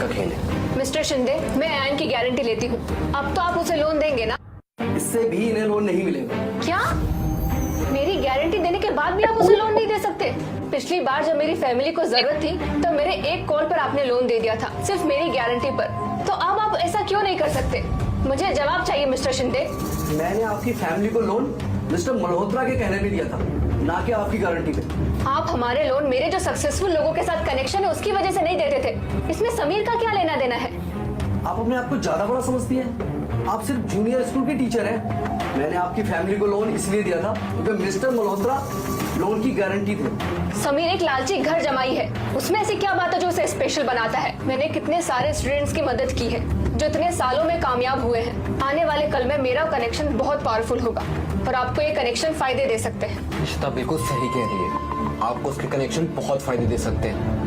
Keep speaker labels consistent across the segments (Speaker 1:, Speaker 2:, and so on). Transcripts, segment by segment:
Speaker 1: का खेल है।
Speaker 2: मिस्टर शिंदे, मैं आयन की गारंटी लेती हूँ। अब तो आप उसे लोन देंगे ना?
Speaker 3: इससे भी इन्हें लोन नहीं मिलेगा।
Speaker 2: क्या? मेरी गारंटी देने के बाद भी आप उसे लोन नहीं दे सकते? पिछली बार जब मेरी फैमिली को जरूरत थी तो मेरे एक कॉल पर आपने लोन दे दिया था, सिर्फ मेरी गारंटी पर। तो अब आप ऐसा क्यों नहीं कर सकते? मुझे जवाब चाहिए मिस्टर शिंदे।
Speaker 3: मैंने आपकी फैमिली को लोन मिस्टर मल्होत्रा के कहने पे दिया था, ना कि आपकी गारंटी पे।
Speaker 2: आप हमारे लोन मेरे जो सक्सेसफुल लोगों के साथ कनेक्शन है उसकी वजह से नहीं देते थे। इसमें समीर का क्या लेना देना है?
Speaker 3: आप अपने आप को ज्यादा बड़ा समझती हैं। आप सिर्फ जूनियर स्कूल की टीचर हैं। मैंने आपकी फैमिली को लोन इसलिए दिया था क्योंकि मिस्टर मल्होत्रा लोन की गारंटी थे।
Speaker 2: समीर एक लालची घर जमाई है। उसमें ऐसी क्या बात है जो उसे स्पेशल बनाता है? मैंने कितने सारे स्टूडेंट्स की मदद की है जो इतने सालों में कामयाब हुए हैं। आने वाले कल में मेरा कनेक्शन बहुत पावरफुल होगा और आपको ये कनेक्शन फायदे दे सकते हैं।
Speaker 1: इशिता बिल्कुल सही कह रही है, आपको उसके कनेक्शन बहुत फायदे दे सकते हैं।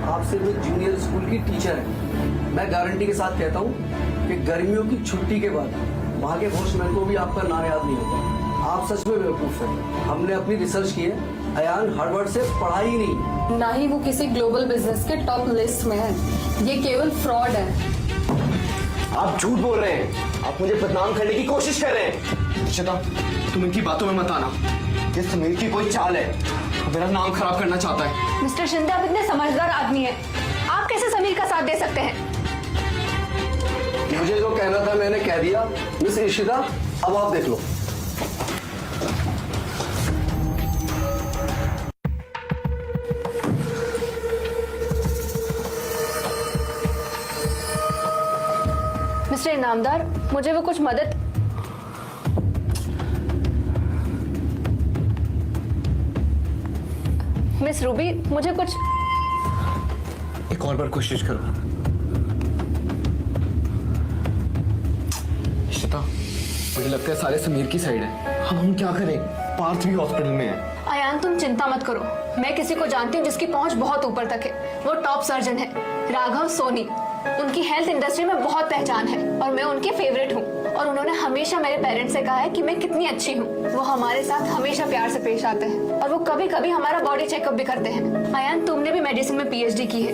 Speaker 3: आप सिर्फ एक जूनियर स्कूल की टीचर हैं। मैं गारंटी के साथ कहता हूँ कि गर्मियों की छुट्टी के बाद वहाँ के पोस्टमैन को भी आपका नाम याद नहीं होगा। आप सच में बेवकूफ हैं। हमने अपनी रिसर्च की है, अयान हार्वर्ड से पढ़ा ही नहीं।
Speaker 4: ना ही वो किसी ग्लोबल बिजनेस के टॉप लिस्ट में है। ये केवल फ्रॉड है।
Speaker 1: आप झूठ बोल रहे हैं, आप मुझे बदनाम करने की कोशिश कर रहे हैं। इशिता, तुम इनकी बातों में मत आना। ये समीर की कोई चाल है, मेरा नाम खराब करना चाहता है।
Speaker 2: मिस्टर शिंदे, आप इतने समझदार आदमी हैं, आप कैसे समीर का साथ दे सकते हैं?
Speaker 3: मुझे जो कहना था मैंने कह दिया। मिस इशिता, अब आप देख लो।
Speaker 2: मिस्टर इनामदार, मुझे वो कुछ मदद। मिस रूबी, मुझे कुछ।
Speaker 1: एक और बार कोशिश करो। इशिता, मुझे लगता है सारे समीर की साइड है। अब हम क्या करें? पार्थ भी हॉस्पिटल में है।
Speaker 2: अयान, तुम चिंता मत करो। मैं किसी को जानती हूँ जिसकी पहुंच बहुत ऊपर तक है। वो टॉप सर्जन है, राघव सोनी। उनकी हेल्थ इंडस्ट्री में बहुत पहचान है और मैं उनके फेवरेट हूँ। और उन्होंने हमेशा मेरे पेरेंट्स से कहा है कि मैं कितनी अच्छी हूँ। वो हमारे साथ हमेशा प्यार से पेश आते हैं और वो कभी कभी हमारा बॉडी चेकअप भी करते हैं। अयान, तुमने भी मेडिसिन में पीएचडी की है।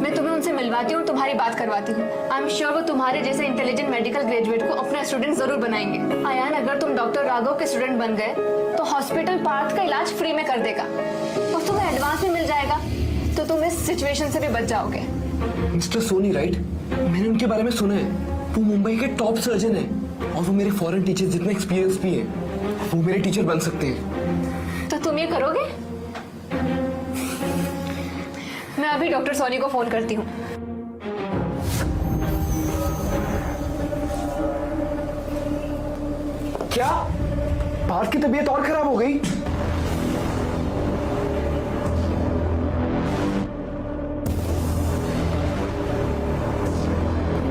Speaker 2: मैं तुम्हें उनसे मिलवाती हूँ, तुम्हारी बात करवाती हूँ। आई एम श्योर वो तुम्हारे जैसे इंटेलिजेंट मेडिकल ग्रेजुएट को अपना स्टूडेंट जरूर बनाएंगे। अयान, अगर तुम डॉक्टर राघव के स्टूडेंट बन गए तो हॉस्पिटल पार्थ का इलाज फ्री में कर देगा और तुम्हें एडवांस में मिल जाएगा, तो तुम इस सिचुएशन से भी बच जाओगे।
Speaker 1: Mister Soni, right? मैंने उनके बारे में सुना है। वो मुंबई के टॉप सर्जन है और वो मेरे फॉरेन टीचर जितने एक्सपीरियंस भी हैं। वो मेरे टीचर बन सकते हैं।
Speaker 2: तो तुम ये करोगे? मैं अभी डॉक्टर सोनी को फोन करती हूँ।
Speaker 1: क्या पार्थ की तबीयत और खराब हो गई?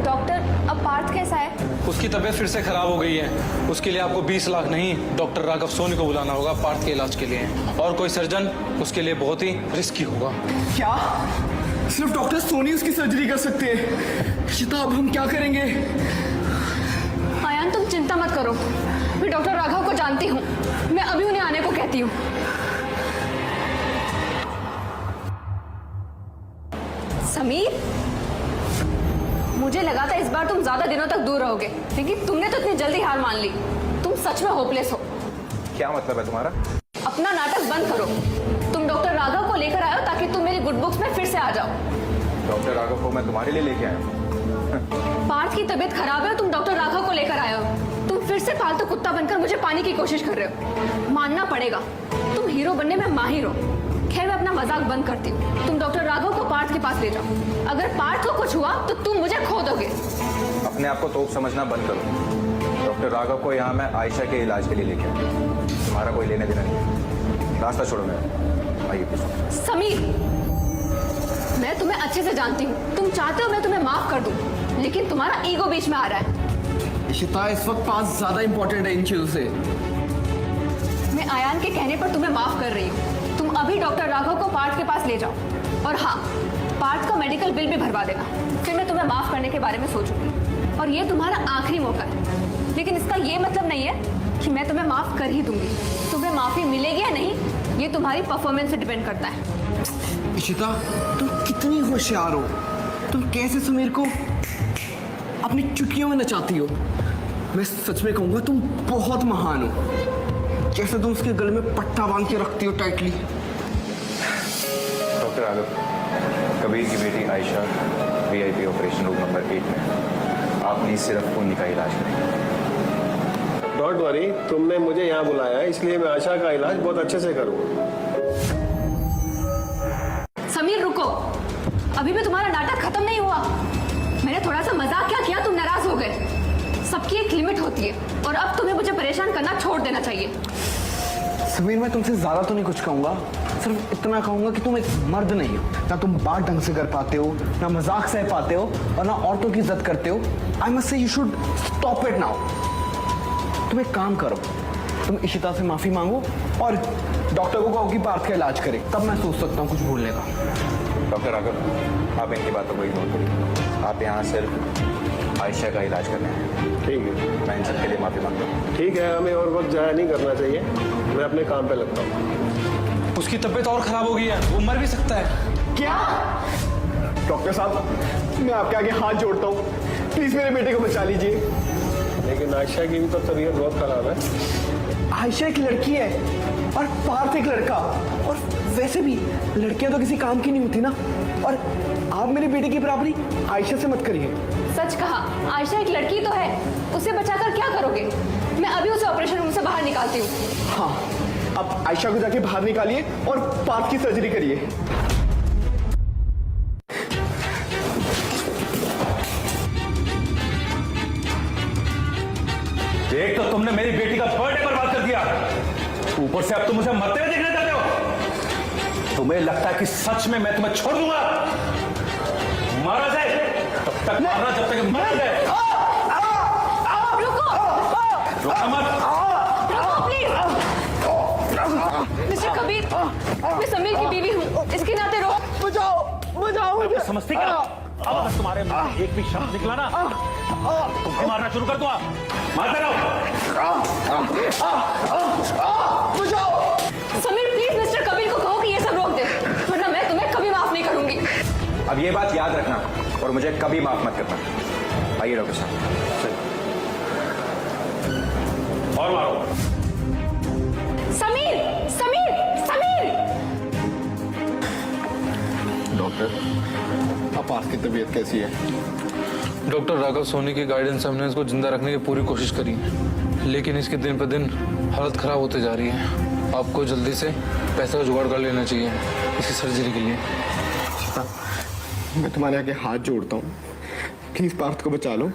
Speaker 2: डॉक्टर, अब पार्थ कैसा है?
Speaker 5: उसकी तबीयत फिर से खराब हो गई है। उसके लिए आपको 20 लाख नहीं, डॉक्टर राघव सोनी को बुलाना होगा पार्थ के इलाज के लिए। और कोई सर्जन उसके लिए बहुत ही रिस्की होगा।
Speaker 1: क्या सिर्फ डॉक्टर सोनी उसकी सर्जरी कर सकते हैं? इशिता, अब हम क्या करेंगे?
Speaker 2: आयान, तुम चिंता मत करो। मैं डॉक्टर राघव को जानती हूँ। मैं अभी उन्हें आने को कहती हूँ। समीर, मुझे लगा था इस बार तुम ज्यादा दिनों तक दूर रहोगे, लेकिन तुमने तो इतनी जल्दी हार मान ली। तुम सच में होपलेस हो।
Speaker 6: क्या मतलब है तुम्हारा?
Speaker 2: अपना नाटक बंद करो। तुम डॉक्टर राघव को लेकर आए हो ताकि तुम मेरी गुड बुक्स में फिर से आ जाओ।
Speaker 6: डॉक्टर राघव को मैं तुम्हारे लिए लेके आया हूँ।
Speaker 2: पार्थ की तबीयत खराब है, तुम डॉक्टर राघव को लेकर आए हो। तुम फिर से पालतू कुत्ता बनकर मुझे पाने की कोशिश कर रहे हो। मानना पड़ेगा, तुम हीरो बनने में माहिर हो। खैर, मैं अपना मजाक बंद करती हूँ। तुम डॉक्टर राघव को पार्थ के पास ले जाओ। अगर पार्थ को कुछ हुआ तो तुम मुझे खो दोगे।
Speaker 6: अपने आप को तोप समझना बंद करो। डॉक्टर राघव को यहाँ मैं आयशा के इलाज के लिए लेके आया। तुम्हारा कोई लेने देना नहीं है। रास्ता छोड़ो मेरा। आइए प्लीज।
Speaker 2: समीर, मैं तुम्हें अच्छे से जानती हूँ। तुम चाहते हो मैं तुम्हें माफ कर दूं, लेकिन तुम्हारा ईगो बीच में आ रहा है।
Speaker 1: इशिता, इस वक्त पास ज्यादा इंपॉर्टेंट है इन चीजों से।
Speaker 2: मैं आयान के कहने पर तुम्हें माफ कर रही हूँ। तुम अभी डॉक्टर राघव को पार्थ के पास ले जाओ और हाँ, पार्थ का मेडिकल बिल भी भरवा देना। फिर मैं तुम्हें माफ करने के बारे में सोचूंगी और ये तुम्हारा आखिरी मौका है। लेकिन इसका ये मतलब नहीं है कि मैं तुम्हें माफ कर ही दूंगी। तुम्हें माफी मिलेगी या नहीं, ये तुम्हारी परफॉर्मेंस पे डिपेंड करता है।
Speaker 1: इशिता, तुम कितनी होशियार हो। तुम कैसे समीर को अपनी चुटकियों में नचाती हो? मैं सच में कहूंगा तुम बहुत महान हो। जैसे तुम उसके गले में पट्टा बांध के रखती हो टाइटली।
Speaker 6: डॉक्टर राघव, कबीर की बेटी Ayesha VIP operation room number 8 में है। आप प्लीज सिर्फ उन्हीं का इलाज करें।
Speaker 7: डोंट वरी, तुमने मुझे यहाँ बुलाया है, इसलिए मैं आशा का इलाज बहुत अच्छे से करूँगा।
Speaker 2: समीर रुको, अभी भी तुम्हारा नाटक खत्म नहीं हुआ। मैंने थोड़ा सा मजाक क्या किया, तुम नाराज हो गए। सबकी एक लिमिट होती है और अब तुम्हें मुझे परेशान करना छोड़ देना चाहिए।
Speaker 1: समीर मैं तुमसे ज्यादा तो नहीं कुछ कहूंगा, सिर्फ इतना कहूंगा कि तुम एक मर्द नहीं हो। ना तुम बात ढंग से कर पाते हो, ना मजाक सह पाते हो और ना औरतों की इज्जत करते हो। I must say you should stop it now. तुम एक काम करो, तुम इशिता से माफी मांगो और डॉक्टर को कहो कि पार्थ का इलाज करे, तब मैं सोच सकता हूँ कुछ बोलने का।
Speaker 6: डॉक्टर राघव, आप इनकी बातों को इग्नोर करिए। आप यहाँ सिर्फ आयशा का इलाज करना है।
Speaker 7: ठीक है,
Speaker 6: मैं इन सबके लिए माफी मांगता हूँ।
Speaker 7: ठीक है, हमें और वक्त जाया नहीं करना चाहिए। मैं अपने काम पे लगता हूँ।
Speaker 5: उसकी तबीयत और खराब हो गई है, वो मर भी सकता है।
Speaker 1: क्या? डॉक्टर साहब, मैं आपके आगे हाथ जोड़ता हूँ, प्लीज मेरे बेटे को बचा लीजिए।
Speaker 7: लेकिन आयशा की भी तो तबीयत बहुत खराब है।
Speaker 1: आयशा एक लड़की है और पार्थ एक लड़का, और वैसे भी लड़कियां तो किसी काम की नहीं होती ना। और आप मेरे बेटे की बराबरी आयशा से मत करिए।
Speaker 2: सच कहा, आयशा एक लड़की तो है, उसे बचाकर क्या करोगे? मैं अभी उसे ऑपरेशन रूम से बाहर निकालती हूँ।
Speaker 1: हाँ, अब आयशा को जाके बाहर निकालिए और पार्थ की सर्जरी करिए।
Speaker 8: एक तो तुमने मेरी बेटी का बर्थडे बर्बाद कर दिया, ऊपर से अब तुम मुझे मरते हुए देखना चाहते हो। तुम्हें लगता है कि सच में मैं तुम्हें छोड़ दूंगा? मारा जाए तब तक मारना जब तक मर जाए।
Speaker 2: रुको,
Speaker 8: रोका मत।
Speaker 2: रुको प्लीज। मिस्टर कबीर, मैं समीर की बीवी हूँ, इसके नाते रोक।
Speaker 1: बचाओ मुझे।
Speaker 8: समझती क्या? अब अगर तुम्हारे मुंह से एक भी शब्द निकला ना, तुम्हें मारना शुरू कर दूंगा। मारते रहो।
Speaker 2: समीर प्लीज मिस्टर कबीर को कहो कि ये सब रोक दे, वरना मैं तुम्हें कभी माफ नहीं करूंगी।
Speaker 6: अब ये बात याद रखना और मुझे कभी माफ मत करना। आइए डॉक्टर साहब।
Speaker 8: और मारो।
Speaker 2: समीर, समीर, समीर।
Speaker 1: डॉक्टर, अब पार्थ की तबीयत कैसी है?
Speaker 5: डॉक्टर राघव सोनी की गाइडेंस से हमने इसको जिंदा रखने की पूरी कोशिश करी, लेकिन इसकी दिन पर दिन हालत खराब होते जा रही है। आपको जल्दी से पैसे का जुगाड़ कर लेना चाहिए इसकी सर्जरी के लिए।
Speaker 1: मैं तुम्हारे आगे हाथ जोड़ता हूँ, प्लीज पार्थ को बचा लो।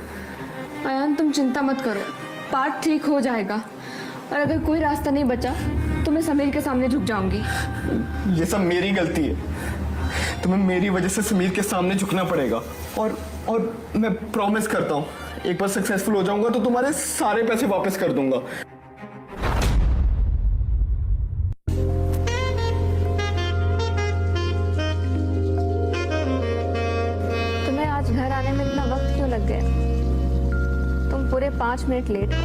Speaker 2: अयान तुम चिंता मत करो, पार्थ ठीक हो जाएगा। और अगर कोई रास्ता नहीं बचा तो मैं समीर के सामने झुक जाऊंगी।
Speaker 1: ये सब मेरी गलती है, तुम्हें मेरी वजह से समीर के सामने झुकना पड़ेगा। और मैं प्रॉमिस करता हूँ, एक बार सक्सेसफुल हो जाऊंगा तो तुम्हारे सारे पैसे वापस कर दूंगा।
Speaker 2: तुम्हें आज घर आने में इतना वक्त क्यों लग गया? तुम पूरे 5 मिनट लेट हो।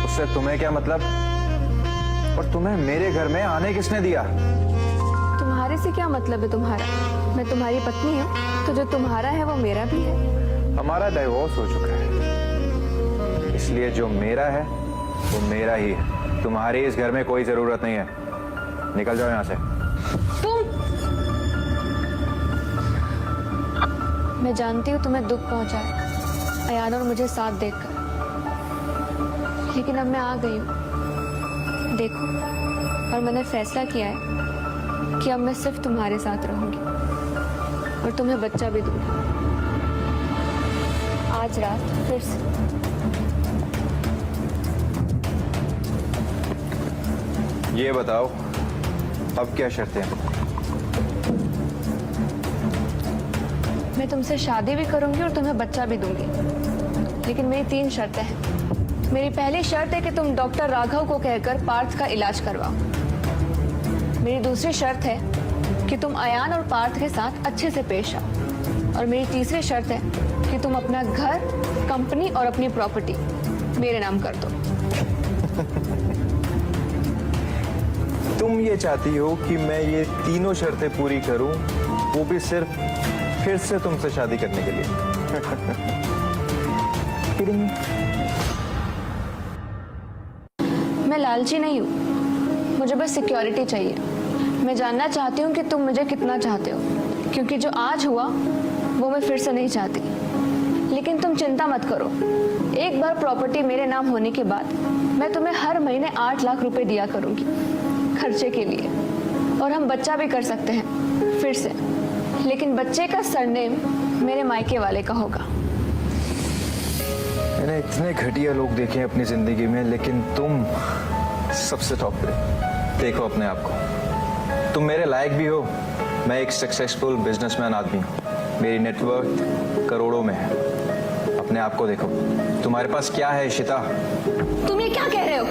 Speaker 6: उससे तुम्हें क्या मतलब? और तुम्हें मेरे घर में आने किसने दिया?
Speaker 2: तुम्हारे से क्या मतलब है तुम्हारा? मैं तुम्हारी पत्नी हूँ, तो जो तुम्हारा है वो मेरा भी है।
Speaker 6: हमारा डाइवोर्स हो चुका है, इसलिए जो मेरा है वो मेरा ही है। तुम्हारी इस घर में कोई जरूरत नहीं है। निकल जाओ यहाँ से।
Speaker 2: तुम, मैं जानती हूँ तुम्हें दुख पहुंचा है अयान और मुझे साथ देखकर, लेकिन अब मैं आ गई हूँ। देखो, और मैंने फैसला किया है कि अब मैं सिर्फ तुम्हारे साथ रहूंगी और तुम्हें बच्चा भी दूंगी। आज रात फिर से।
Speaker 6: ये बताओ अब क्या शर्तें हैं?
Speaker 2: मैं तुमसे शादी भी करूंगी और तुम्हें बच्चा भी दूंगी, लेकिन मेरी 3 शर्तें हैं। मेरी पहली शर्त है कि तुम डॉक्टर राघव को कहकर पार्थ का इलाज करवाओ। मेरी दूसरी शर्त है कि तुम अयान और पार्थ के साथ अच्छे से पेश आओ। और मेरी तीसरी शर्त है कि तुम अपना घर, कंपनी और अपनी प्रॉपर्टी मेरे नाम कर दो।
Speaker 6: तुम ये चाहती हो कि मैं ये तीनों शर्तें पूरी करूं, वो भी सिर्फ फिर से तुमसे शादी करने के लिए। किडिंग।
Speaker 2: मैं लालची नहीं हूँ, मुझे बस सिक्योरिटी चाहिए। मैं जानना चाहती हूँ कि तुम मुझे कितना चाहते हो, क्योंकि जो आज हुआ वो मैं फिर से नहीं चाहती। लेकिन तुम चिंता मत करो, एक बार प्रॉपर्टी मेरे नाम होने के बाद मैं तुम्हें हर महीने 8 लाख रुपए दिया करूंगी खर्चे के लिए, और हम बच्चा भी कर सकते हैं फिर से। लेकिन बच्चे का सरनेम मेरे मायके वाले का होगा।
Speaker 6: मैंने इतने घटिया लोग देखे हैं अपनी जिंदगी में, लेकिन तुम सबसे टॉप पे। देखो अपने आप को, तुम मेरे लायक भी हो। मैं एक सक्सेसफुल बिजनेसमैन आदमी हूँ, मेरी नेटवर्थ करोड़ों में है। अपने आप को देखो, तुम्हारे पास क्या है इशिता?
Speaker 2: तुम ये क्या कह रहे हो?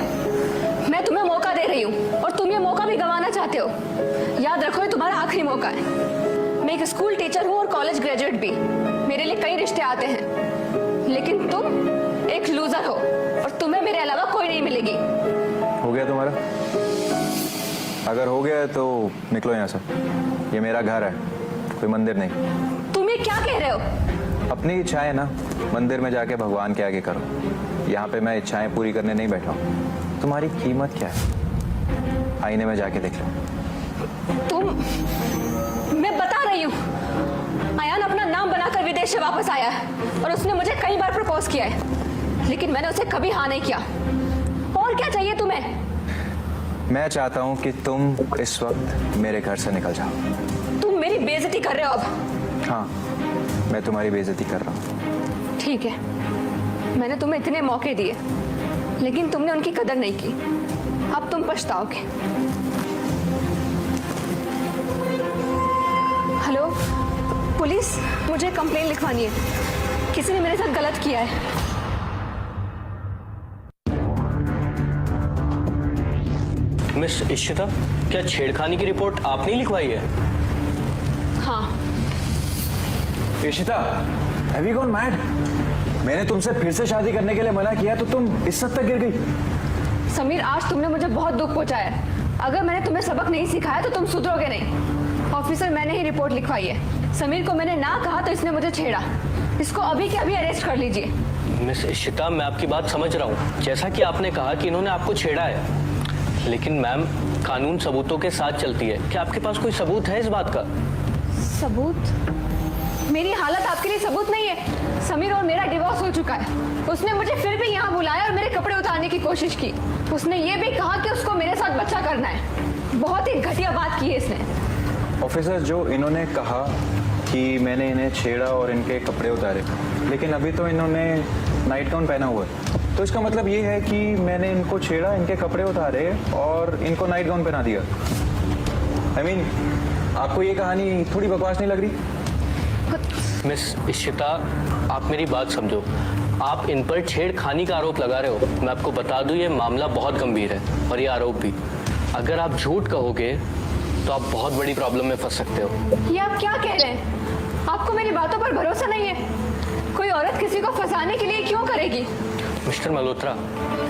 Speaker 2: मैं तुम्हें मौका दे रही हूँ और तुम ये मौका भी गंवाना चाहते हो। याद रखो, ये तुम्हारा आखिरी मौका है। मैं एक स्कूल टीचर हूँ और कॉलेज ग्रेजुएट भी। मेरे लिए कई रिश्ते आते हैं, लेकिन तुम एक लूजर हो और तुम्हें मेरे अलावा कोई नहीं मिलेगी।
Speaker 6: हो गया तुम्हारा? अगर हो गया है तो निकलो यहाँ से। ये मेरा घर है, कोई मंदिर नहीं।
Speaker 2: तुम ये क्या कह रहे हो?
Speaker 6: अपनी इच्छाएं ना मंदिर में जाके भगवान के आगे करो। यहाँ पे मैं इच्छाएं पूरी करने नहीं बैठा हूँ। तुम्हारी कीमत क्या है? आईने में जाके देख लो।
Speaker 2: मैं बता रही हूँ, अयान अपना नाम बनाकर विदेश से वापस आया है और उसने मुझे कई बार प्रपोज किया है, लेकिन मैंने उसे कभी हाँ नहीं किया। और क्या चाहिए तुम्हें?
Speaker 6: मैं चाहता हूँ कि तुम इस वक्त मेरे घर से निकल जाओ।
Speaker 2: तुम मेरी बेइज्जती कर रहे हो अब।
Speaker 6: हाँ, मैं तुम्हारी बेइज्जती कर रहा हूँ।
Speaker 2: ठीक है, मैंने तुम्हें इतने मौके दिए, लेकिन तुमने उनकी कदर नहीं की। अब तुम पछताओगे। हेलो पुलिस, मुझे कंप्लेन लिखवानी है, किसी ने मेरे साथ गलत किया है।
Speaker 9: मिस इशिता, क्या छेड़खानी की रिपोर्ट आपने लिखवाई है?
Speaker 2: हाँ।
Speaker 6: Ishita, have you gone mad? मैंने तुमसे फिर से शादी करने के लिए मना किया तो तुम इस हद तक गिर गई।
Speaker 2: समीर, आज तुमने मुझे बहुत दुख पहुंचाया है। अगर मैंने तुम्हें सबक नहीं सिखाया तो तुम सुधरोगे नहीं। ऑफिसर, मैंने ही रिपोर्ट लिखवाई है। समीर को मैंने ना कहा तो इसने मुझे छेड़ा। इसको अभी के अभी अरेस्ट कर लीजिए।
Speaker 9: मिस इशिता, मैं आपकी बात समझ रहा हूँ। जैसा कि आपने कहा कि इन्होंने आपको छेड़ा है, लेकिन मैम कानून सबूतों के साथ चलती है। क्या आपके पास कोई सबूत है इस बात का?
Speaker 2: सबूत? मेरी हालत आपके लिए सबूत नहीं है। समीर और मेरा डिवोर्स हो चुका है। उसने मुझे फिर भी यहाँ बुलाया और मेरे कपड़े उतारने की कोशिश की। उसने ये भी कहा कि उसको मेरे साथ बच्चा करना है। बहुत ही घटिया बात की है इसने।
Speaker 6: ऑफिसर, जो इन्होंने कहा कि मैंने इन्हें छेड़ा और इनके कपड़े उतारे, लेकिन अभी तो इन्होंने नाइट गाउन पहना हुआ है, तो इसका मतलब ये है कि मैंने इनको छेड़ा, इनके कपड़े उतारे और इनको नाइट गाउन पहना दिया। I mean, आपको ये कहानी थोड़ी बकवास नहीं लग रही?
Speaker 9: मिस इशिता, आप मेरी बात समझो। आप इन पर छेड़खानी का आरोप लगा रहे हो। मैं आपको बता दूं, ये मामला बहुत गंभीर है और ये आरोप भी। अगर आप झूठ कहोगे तो आप बहुत बड़ी प्रॉब्लम में फंस सकते हो।
Speaker 2: ये आप क्या कह रहे हैं? आपको मेरी बातों पर भरोसा नहीं है? कोई औरत किसी को फंसाने के लिए क्यों करेगी?
Speaker 9: मिस्टर मल्होत्रा,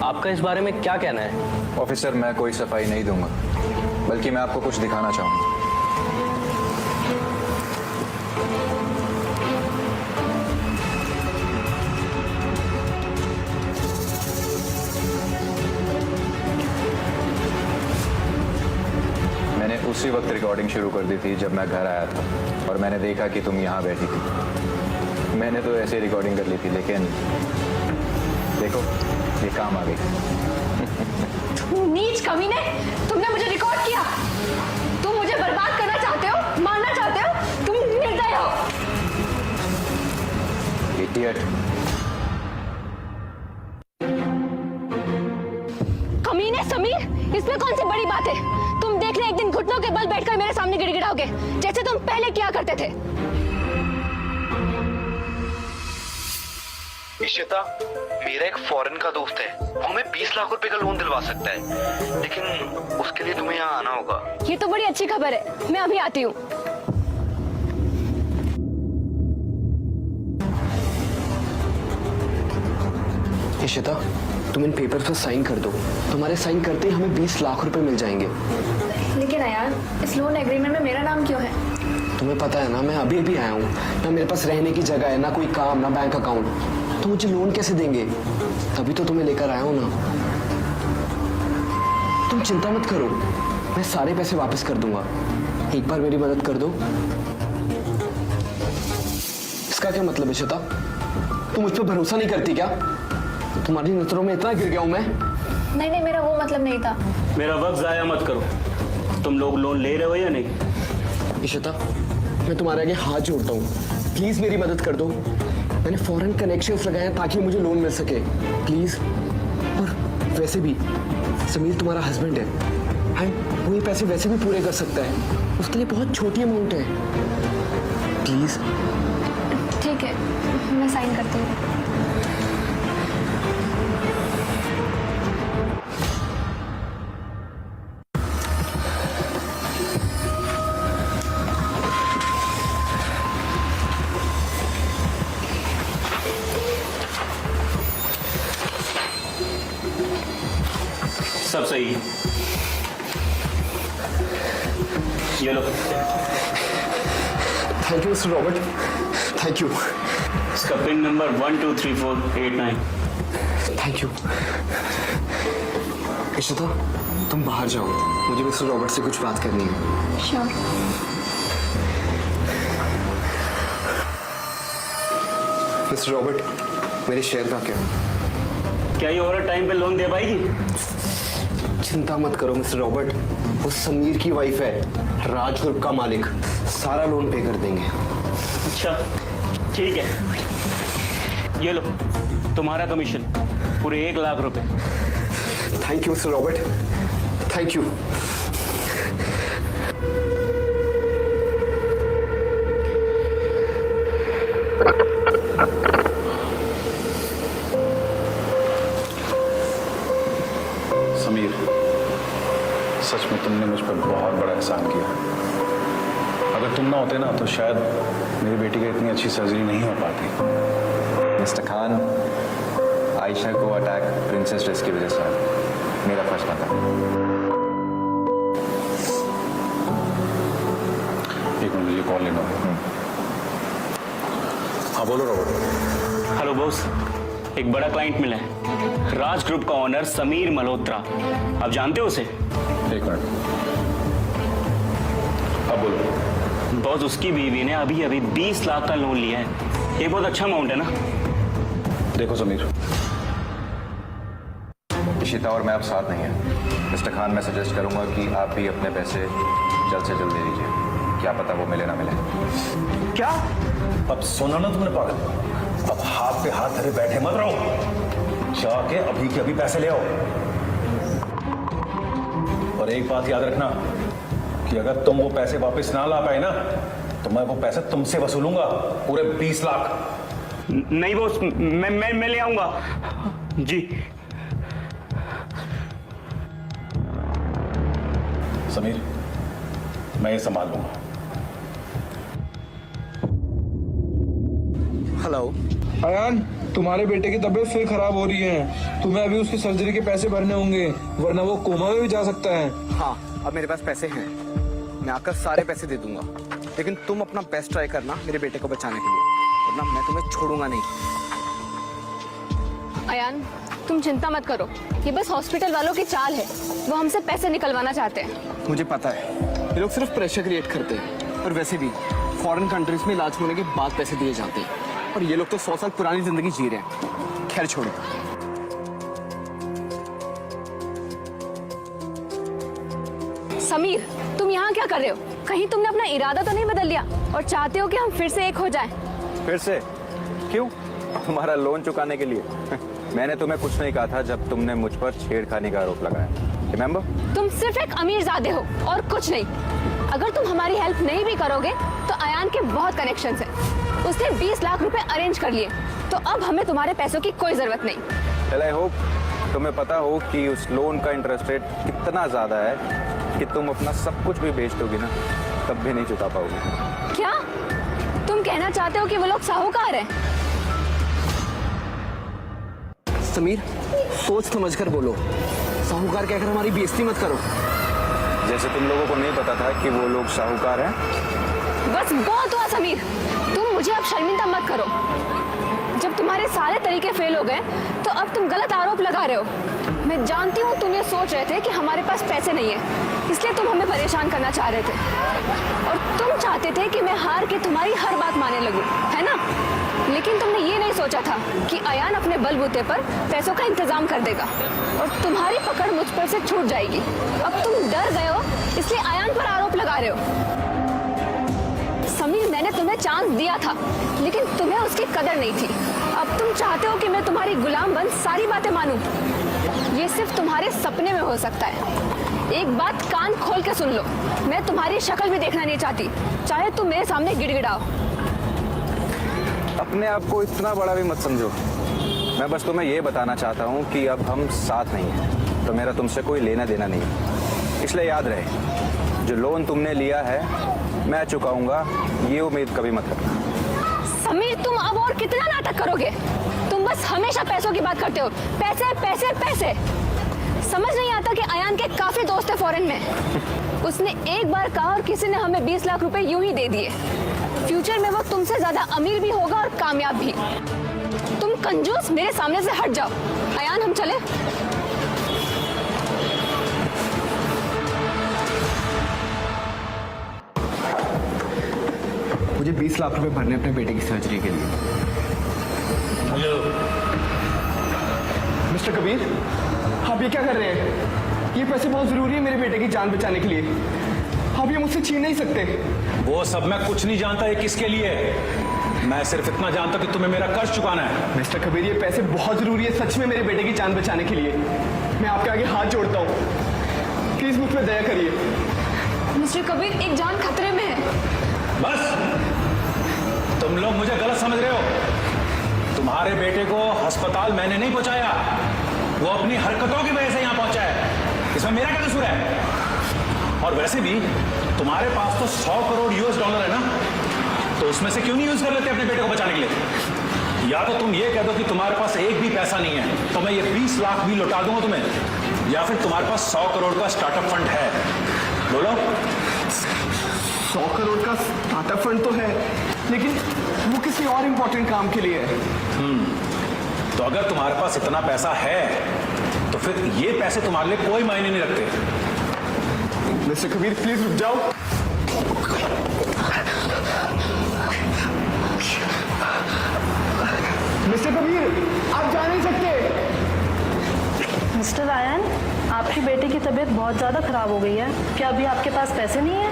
Speaker 9: आपका इस बारे में क्या कहना है?
Speaker 6: ऑफिसर, मैं कोई सफाई नहीं दूंगा, बल्कि मैं आपको कुछ दिखाना चाहूंगा। मैंने उसी वक्त रिकॉर्डिंग शुरू कर दी थी जब मैं घर आया था और मैंने देखा कि तुम यहाँ बैठी थी। मैंने तो ऐसे रिकॉर्डिंग कर ली थी, लेकिन देखो ये काम आ गई।
Speaker 2: नीच कमीने, तुमने मुझे रिकॉर्ड किया। तुम मुझे बर्बाद करना चाहते हो, मारना चाहते हो। तुम निर्दय हो।
Speaker 6: इडियट।
Speaker 2: कमीने समीर, इसमें कौन सी बड़ी बात है? तुम देख रहे एक दिन घुटनों के बल बैठकर मेरे सामने गिड़गिड़ाओगे, जैसे तुम पहले किया करते थे।
Speaker 10: इशिता, मेरा एक फॉरेन का दोस्त है, वो हमें 20 लाख रुपए का लोन दिलवा सकता है, लेकिन उसके लिए तुम्हें यहाँ आना होगा।
Speaker 2: ये तो बड़ी अच्छी खबर है, मैं अभी आती हूँ।
Speaker 1: इशिता, तुम इन पेपर पर साइन कर दो। तुम्हारे साइन करते ही हमें 20 लाख रुपए मिल जाएंगे।
Speaker 2: लेकिन यार, इस लोन एग्रीमेंट में मेरा नाम क्यों है?
Speaker 1: तुम्हें पता है ना, मैं अभी अभी आया हूँ ना, मेरे पास रहने की जगह है ना, कोई काम ना बैंक अकाउंट, तो मुझे लोन कैसे देंगे? तभी तो तुम्हें लेकर आया हूँ ना। तुम चिंता मत करो, मैं सारे पैसे वापस कर दूंगा। एक बार मेरी मदद कर दो। इसका क्या मतलब है श्वेता? तुम मुझ पर भरोसा नहीं करती क्या? तुम्हारी नजरों में इतना गिर गया हूं मैं?
Speaker 2: नहीं नहीं, मेरा वो मतलब नहीं था।
Speaker 8: मेरा वक्त जाया मत करो। तुम लोग लोन ले रहे हो या नहीं?
Speaker 1: इशिता, मैं तुम्हारे आगे हाथ जोड़ता हूँ, प्लीज मेरी मदद कर दो। मैंने फॉरेन कनेक्शंस लगाए हैं ताकि मुझे लोन मिल सके, प्लीज। और वैसे भी समीर तुम्हारा हस्बैंड है, एंड वो ये पैसे वैसे भी पूरे कर सकता है, उसके लिए बहुत छोटी अमाउंट है, प्लीज।
Speaker 2: ठीक है, मैं साइन करती हूँ।
Speaker 8: सब सही है। ये लो।
Speaker 1: Thank you mister Robert, thank you.
Speaker 8: इसका pin number 123489।
Speaker 1: Thank you. Ishita, तुम बाहर जाओ, मुझे मिस्टर रॉबर्ट से कुछ बात करनी है।
Speaker 2: श्योर।
Speaker 1: मिस्टर रॉबर्ट, मेरे शेयर का
Speaker 8: क्या ये औरत टाइम पे लोन दे पाएगी?
Speaker 1: चिंता मत करो मिस्टर रॉबर्ट, वो समीर की वाइफ है, राज ग्रुप का मालिक, सारा लोन पे कर देंगे।
Speaker 8: अच्छा ठीक है, ये लो तुम्हारा कमीशन, पूरे 1 लाख रुपए।
Speaker 1: Thank you mister Robert, thank you.
Speaker 6: Sameer, सच में तुमने मुझ पर बहुत बड़ा एहसान किया। अगर तुम ना होते ना तो शायद मेरी बेटी की इतनी अच्छी सर्जरी नहीं हो पाती।
Speaker 11: मिस्टर खान, आयशा को अटैक प्रिंसेस ड्रेस की वजह से है, मेरा फैसला था।
Speaker 6: एक मिनट, मुझे कॉल लेना है। हाँ बोलो रॉबर्ट।
Speaker 8: हेलो बॉस, एक बड़ा क्लाइंट मिला है, राज ग्रुप का ओनर समीर मल्होत्रा। आप जानते हो उसे?
Speaker 6: एक मिनट, अब बोलो।
Speaker 8: बॉस, उसकी बीवी ने अभी अभी 20 लाख का लोन लिया है। ये बहुत अच्छा अमाउंट है ना?
Speaker 6: देखो समीर,
Speaker 11: इशिता और मैं अब साथ नहीं है। मिस्टर खान, मैं सजेस्ट करूंगा कि आप भी अपने पैसे जल्द से जल्द दे दीजिए, क्या पता वो मिले ना मिले।
Speaker 8: क्या? अब सुना ना तुमने पागल, अब हाथ पे हाथ धरे बैठे मत रहो, जाके अभी के अभी पैसे ले आओ। और एक बात याद रखना कि अगर तुम वो पैसे वापस ना ला पाए ना तो मैं वो पैसे तुमसे वसूलूंगा, पूरे 20 लाख। नहीं बॉस, मैं ले आऊंगा जी। समीर, मैं ये संभाल लूंगा।
Speaker 1: हेलो
Speaker 5: अयान, तुम्हारे बेटे की तबीयत फिर खराब हो रही है, तुम्हें अभी उसकी सर्जरी के पैसे भरने होंगे, वरना वो कोमा में भी जा सकता है।
Speaker 1: हाँ, अब मेरे पास पैसे हैं, मैं आकर सारे पैसे दे दूंगा, लेकिन तुम अपना बेस्ट ट्राई करना मेरे बेटे को बचाने के लिए, वरना मैं तुम्हें छोड़ूंगा नहीं।
Speaker 2: अयान, तुम चिंता मत करो, ये बस हॉस्पिटल वालों की चाल है, वो हमसे पैसे निकलवाना चाहते हैं।
Speaker 1: मुझे पता है, ये लोग सिर्फ प्रेशर क्रिएट करते हैं, और वैसे भी फॉरेन कंट्रीज में इलाज होने के बाद पैसे दिए जाते हैं, और ये लोग तो 100 साल पुरानी जिंदगी जी रहे हैं। खैर छोड़ो।
Speaker 2: समीर, तुम यहाँ क्या कर रहे हो? कहीं तुमने अपना इरादा तो नहीं बदल लिया और चाहते हो कि हम फिर से एक हो जाएं?
Speaker 11: फिर से? क्यों? तुम्हारा लोन चुकाने के लिए? मैंने तुम्हें कुछ नहीं कहा था जब तुमने मुझ पर छेड़खानी का आरोप लगाया, रिमेंबर?
Speaker 2: तुम सिर्फ एक अमीरजादे हो और कुछ नहीं। अगर तुम हमारी हेल्प नहीं भी करोगे तो अयान के बहुत कनेक्शंस हैं, उसने 20 लाख रुपए अरेंज कर लिए, तो अब हमें तुम्हारे पैसों की कोई जरूरत नहीं।
Speaker 11: चल, आई होप तुम्हें पता हो कि उस लोन का इंटरेस्ट रेट कितना ज्यादा है कि तुम अपना सब कुछ भी बेच दोगी ना तब भी नहीं चुका पाओगे।
Speaker 2: क्या तुम कहना चाहते हो कि वो लोग साहूकार हैं?
Speaker 1: समीर, सोच समझ कर बोलो, साहूकार कहकर हमारी बेइज्जती मत करो।
Speaker 11: जैसे तुम लोगों को नहीं पता था कि वो लोग साहूकार हैं।
Speaker 2: बस बस बहुत हुआ समीर, तुम मुझे अब शर्मिंदा मत करो। जब तुम्हारे सारे तरीके फेल हो गए तो अब तुम गलत आरोप लगा रहे हो। मैं जानती हूँ तुम ये सोच रहे थे कि हमारे पास पैसे नहीं है, इसलिए तुम हमें परेशान करना चाह रहे थे और तुम चाहते थे कि मैं हार के तुम्हारी हर बात मानने लगूं, है ना? लेकिन तुमने ये नहीं सोचा था कि अयान अपने बलबूते पर पैसों का इंतजाम कर देगा और तुम्हारी पकड़ मुझ पर से छूट जाएगी। अब तुम डर गए हो इसलिए अयान पर आरोप लगा रहे हो। समीर, मैंने तुम्हें चांस दिया था लेकिन तुम्हें उसकी कदर नहीं थी। अब तुम चाहते हो कि मैं तुम्हारी गुलाम बन सारी बातें मानूं। ये सिर्फ तुम्हारे सपने में हो सकता है। एक बात कान खोल के सुन लो, मैं तुम्हारी शक्ल भी देखना नहीं चाहती, चाहे तुम मेरे सामने गिड़गिड़ाओ।
Speaker 11: अपने आप को इतना बड़ा भी मत समझो। मैं बस तुम्हें ये बताना चाहता हूँ कि अब हम साथ नहीं हैं, तो मेरा तुमसे कोई लेना देना नहीं है। इसलिए याद रहे, जो लोन तुमने लिया है मैं चुकाऊंगा, ये उम्मीद कभी मत रखना।
Speaker 2: समीर, तुम अब और कितना नाटक करोगे? तुम बस हमेशा पैसों की बात करते हो, पैसे पैसे पैसे। समझ नहीं आता कि अयान के काफी दोस्त है फॉरेन में। उसने एक बार कहा और किसी ने हमें 20 लाख रुपए यूं ही दे दिए। फ्यूचर में वो तुमसे ज्यादा अमीर भी होगा और कामयाब भी। तुम कंजूस, मेरे सामने से हट जाओ। अयान, हम चले?
Speaker 1: मुझे 20 लाख रुपए भरने अपने बेटे की सर्जरी के लिए। मिस्टर कबीर, आप ये क्या कर रहे हैं? ये पैसे बहुत जरूरी है मेरे बेटे की जान बचाने के लिए। आप ये मुझसे छीन नहीं सकते।
Speaker 8: वो सब मैं कुछ नहीं जानता ये किसके लिए है। मैं सिर्फ इतना जानता कि तुम्हें मेरा कर्ज चुकाना है।
Speaker 1: मिस्टर कबीर, ये पैसे बहुत जरूरी है सच में मेरे बेटे की जान बचाने के लिए। मैं आपके आगे हाथ जोड़ता हूँ, प्लीज मुझ पर दया करिए।
Speaker 2: मिस्टर कबीर, एक जान खतरे में है।
Speaker 8: बस, तुम लोग मुझे गलत समझ रहे हो। तुम्हारे बेटे को अस्पताल मैंने नहीं पहुंचाया, वो अपनी हरकतों की वजह से यहाँ पहुंचा है। इसमें मेरा क्या कसूर है? और वैसे भी तुम्हारे पास तो 100 करोड़ यूएस डॉलर है ना, तो उसमें से क्यों नहीं यूज कर लेते अपने बेटे को बचाने के लिए? या तो तुम ये कह दो कि तुम्हारे पास एक भी पैसा नहीं है तो मैं ये 20 लाख भी लौटा दूंगा तुम्हें, या फिर तुम्हारे पास 100 करोड़ का स्टार्टअप फंड है। बोलो।
Speaker 1: 100 करोड़ का स्टार्टअप फंड तो है, लेकिन वो किसी और इम्पोर्टेंट काम के लिए है।
Speaker 8: तो अगर तुम्हारे पास इतना पैसा है तो फिर ये पैसे तुम्हारे लिए कोई मायने नहीं रखते।
Speaker 1: मिस्टर कबीर, प्लीज रुक जाओ। मिस्टर कबीर, आप जा नहीं सकते।
Speaker 12: मिस्टर आयन, आपकी बेटे की तबीयत बहुत ज़्यादा खराब हो गई है। क्या अभी आपके पास पैसे नहीं है?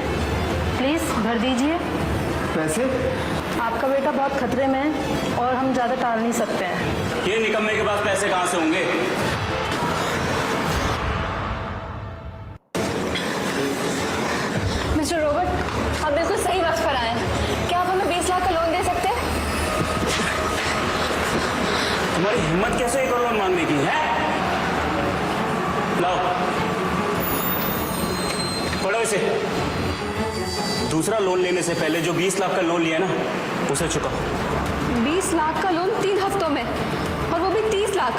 Speaker 12: प्लीज़ भर दीजिए।
Speaker 1: पैसे?
Speaker 12: आपका बेटा बहुत खतरे में है और हम ज़्यादा टाल नहीं सकते हैं।
Speaker 8: ये निकम्मे के पास पैसे कहाँ से होंगे?
Speaker 2: मिस्टर रॉबर्ट, आप बिल्कुल सही वक्त पर आए हैं। क्या आप हमें 20 लाख का लोन दे सकते हैं?
Speaker 8: तुम्हारी हिम्मत कैसे 1 करोड़ मांगने की है? लाओ, पढ़ो इसे। दूसरा लोन लेने से पहले जो 20 लाख का लोन लिया ना, उसे चुकाओ।
Speaker 2: 20 लाख का लोन 3 हफ्तों में, और वो भी 30 लाख।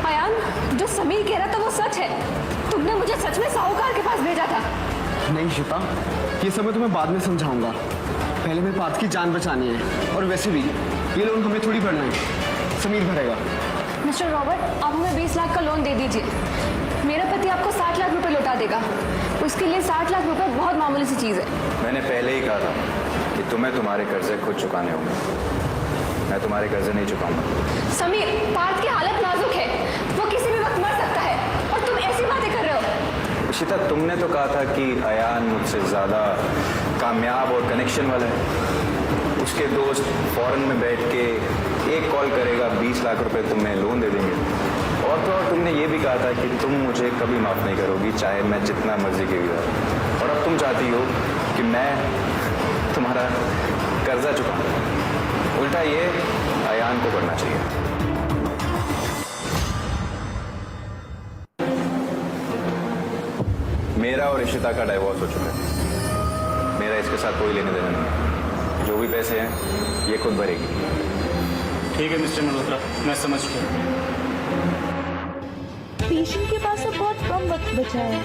Speaker 2: अयान, जो समीर कह रहा था वो सच है। तुमने मुझे सच में साहूकार के पास भेजा था।
Speaker 1: नहीं शिता, ये सब मैं तुम्हें बाद में समझाऊंगा। पहले मैं पार्थ की जान बचानी है, और वैसे भी ये लोन हमें थोड़ी भरना है, समीर भरेगा।
Speaker 2: मिस्टर रॉबर्ट, आप हमें 20 लाख का लोन दे दीजिए। मेरा पति आपको 60 लाख रुपए लौटा देगा। उसके लिए 60 लाख रुपए बहुत मामूली सी चीज़ है।
Speaker 11: मैंने पहले ही कहा था कि तुम्हें तुम्हारे कर्जे खुद चुकाने होंगे। मैं तुम्हारे कर्जे नहीं चुकाऊंगा।
Speaker 2: समीर, पार्थ की हालत नाजुक है, वो किसी भी वक्त मर सकता है, और तुम ऐसी बातें कर रहे हो।
Speaker 11: इशिता, तुमने तो कहा था कि अयान मुझसे ज़्यादा कामयाब और कनेक्शन वाला है। उसके दोस्त फॉरेन में बैठ के एक कॉल करेगा, 20 लाख रुपए तुम्हें लोन दे देंगे। और तो और तुमने ये भी कहा था कि तुम मुझे कभी माफ़ नहीं करोगी, चाहे मैं जितना मर्जी के भी जाऊँ। और अब तुम चाहती हो कि मैं तुम्हारा कर्जा चुकाऊं। उल्टा ये अयान को करना चाहिए। मेरा और इशिता का डाइवोर्स हो चुका है। मेरा इसके साथ कोई लेने देना नहीं। जो भी पैसे हैं ये खुद भरेगी।
Speaker 8: ठीक है मिस्टर मल्होत्रा, मैं समझ गया।
Speaker 12: पेशेंट के पास अब बहुत कम वक्त बचा है।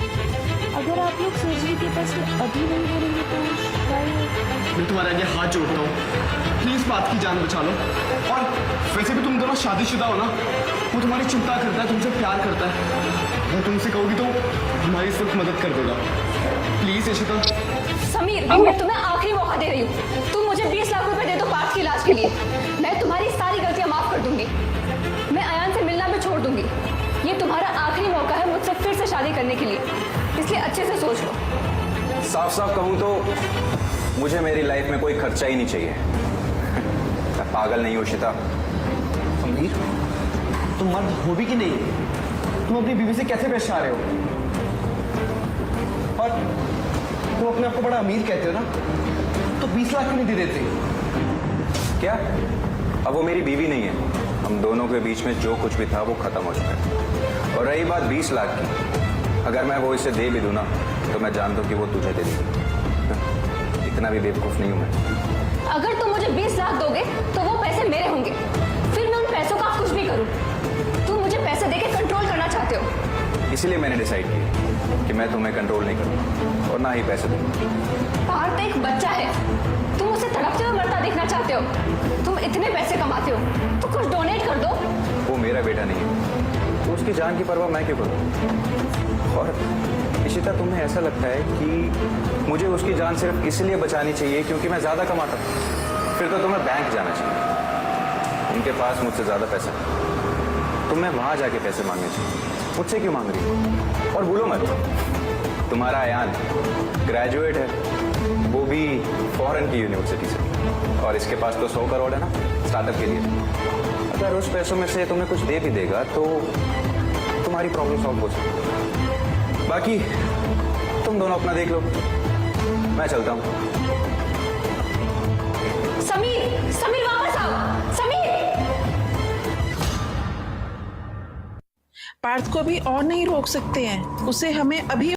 Speaker 12: अगर आप लोग सर्जरी के पैसे अभी नहीं भरेंगे तो शायद
Speaker 1: मैं तुम्हारे आगे हाथ जोड़ता हूँ, प्लीज बात की जान बचा लो। और वैसे भी तुम दोनों शादीशुदा हो ना, वो तुम्हारी चिंता करता है, तुमसे प्यार करता है। अगर तुमसे कहोगी तो हमारी इस वक्त मदद कर देगा। प्लीज इशिता।
Speaker 2: समीर, मैं तुम्हें आखिरी मौका दे रही हूँ। तुम मुझे 20 लाख रुपए दे दो पार्थ के इलाज के लिए। मैं तुम्हारी सारी गलतियां माफ कर दूंगी। मैं अयान से मिलना भी छोड़ दूंगी। ये तुम्हारा आखिरी मौका है मुझसे फिर से शादी करने के लिए, इसलिए अच्छे से सोच लो।
Speaker 11: साफ साफ कहूँ तो मुझे मेरी लाइफ में कोई खर्चा ही नहीं चाहिए। मैं पागल नहीं हूँ इशिता।
Speaker 1: समीर, तुम मर्द हो भी कि नहीं? तुम अपनी बीवी से कैसे पेश आ रहे हो? और तुम अपने आप को बड़ा अमीर कहते हो ना, तो 20 लाख क्यों नहीं दे देते?
Speaker 11: क्या अब वो मेरी बीवी नहीं है? हम दोनों के बीच में जो कुछ भी था वो खत्म हो चुका है। और रही बात 20 लाख की, अगर मैं वो इसे दे भी दूं ना तो मैं जानता हूँ कि वो तुझे दे देगी। इतना भी बेवकूफ नहीं हूं मैं।
Speaker 2: अगर तुम मुझे 20 लाख दोगे तो वो पैसे मेरे होंगे, फिर मैं उन पैसों का कुछ भी करूं। तुम मुझे पैसे देके कंट्रोल करना चाहते हो।
Speaker 11: इसीलिए मैंने डिसाइड किया कि मैं तुम्हें कंट्रोल नहीं करूँगा और ना ही पैसे दूंगा।
Speaker 2: पार्थ एक बच्चा है, तुम उसे तड़पते हुए मरता देखना चाहते हो। तुम इतने पैसे कमाते हो तो कुछ डोनेट कर दो।
Speaker 11: वो मेरा बेटा नहीं है तो उसकी जान की परवाह मैं क्यों करूँ? और इशिता, तुम्हें ऐसा लगता है कि मुझे उसकी जान सिर्फ इसलिए बचानी चाहिए क्योंकि मैं ज्यादा कमाता हूँ? फिर तो तुम्हें बैंक जाना चाहिए। उनके पास मुझसे ज्यादा पैसा है। तुम्हें वहां जाके पैसे मांगने चाहिए। मुझसे क्यों मांग रही हो? और भूलो मत, तुम्हारा अयान ग्रेजुएट है, वो भी फॉरेन की यूनिवर्सिटी से, और इसके पास तो 100 करोड़ है ना स्टार्टअप के लिए। अगर उस पैसों में से तुम्हें कुछ दे भी देगा तो तुम्हारी प्रॉब्लम सॉल्व हो सकती। बाकी तुम दोनों अपना देख लो, मैं चलता हूँ।
Speaker 2: समीर, समीर वापस आओ। समीर!
Speaker 13: पार्थ को भी और नहीं रोक सकते हैं, उसे हमें अभी